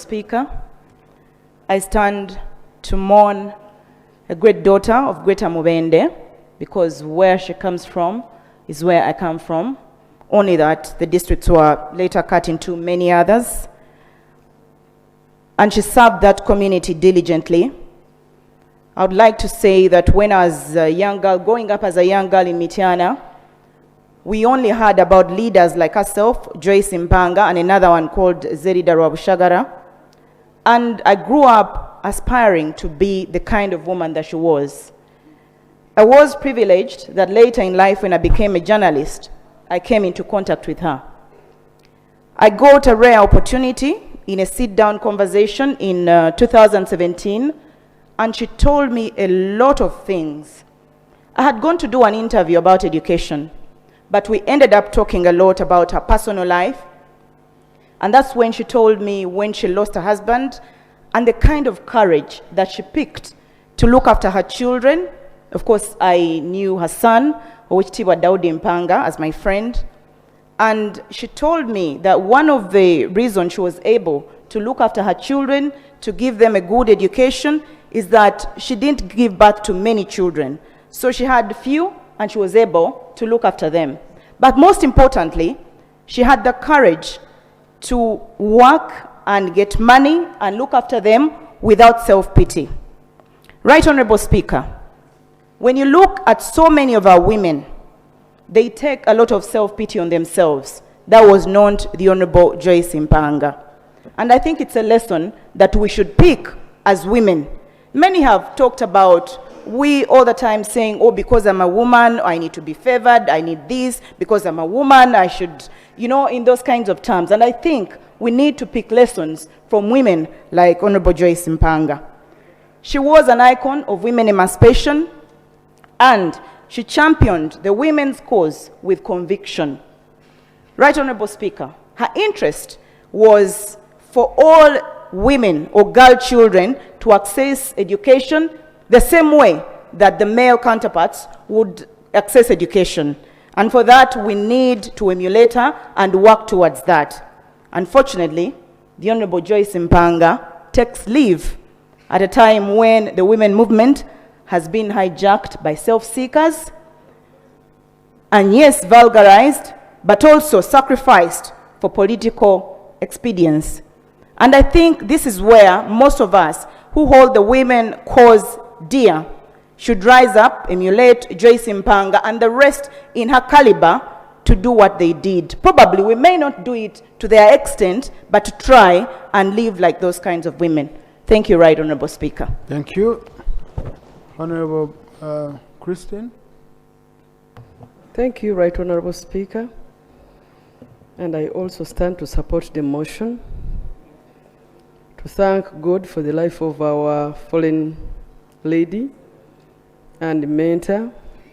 Speaker, I stand to mourn a great daughter of Greta Mubende, because where she comes from is where I come from. Only that the districts were later cut into many others. And she served that community diligently. I would like to say that when I was a young girl, growing up as a young girl in Mityana, we only heard about leaders like herself, Joyce Mpanga, and another one called Zerida Rwabushagara. And I grew up aspiring to be the kind of woman that she was. I was privileged that later in life, when I became a journalist, I came into contact with her. I got a rare opportunity in a sit-down conversation in 2017, and she told me a lot of things. I had gone to do an interview about education, but we ended up talking a lot about her personal life. And that's when she told me when she lost her husband and the kind of courage that she picked to look after her children. Of course, I knew her son, Owek Daudi Mpanga, as my friend. And she told me that one of the reasons she was able to look after her children, to give them a good education, is that she didn't give birth to many children. So she had few, and she was able to look after them. But most importantly, she had the courage to work and get money and look after them without self-pity. Right Honorable Speaker, when you look at so many of our women, they take a lot of self-pity on themselves. That was not the Honorable Joyce Mpanga. And I think it's a lesson that we should pick as women. Many have talked about, we all the time saying, oh, because I'm a woman, I need to be favored, I need this, because I'm a woman, I should, in those kinds of terms. And I think we need to pick lessons from women like Honorable Joyce Mpanga. She was an icon of women emancipation, and she championed the women's cause with conviction. Right Honorable Speaker, her interest was for all women or girl children to access education the same way that the male counterparts would access education. And for that, we need to emulate her and work towards that. Unfortunately, the Honorable Joyce Mpanga takes leave at a time when the women movement has been hijacked by self-seekers, and yes, vulgarized, but also sacrificed for political expedience. And I think this is where most of us who hold the women cause dear should rise up, emulate Joyce Mpanga and the rest in her caliber to do what they did. Probably we may not do it to their extent, but to try and live like those kinds of women. Thank you, Right Honorable Speaker. Thank you. Honorable Christine. Thank you, Right Honorable Speaker. And I also stand to support the motion to thank God for the life of our fallen lady and mentor,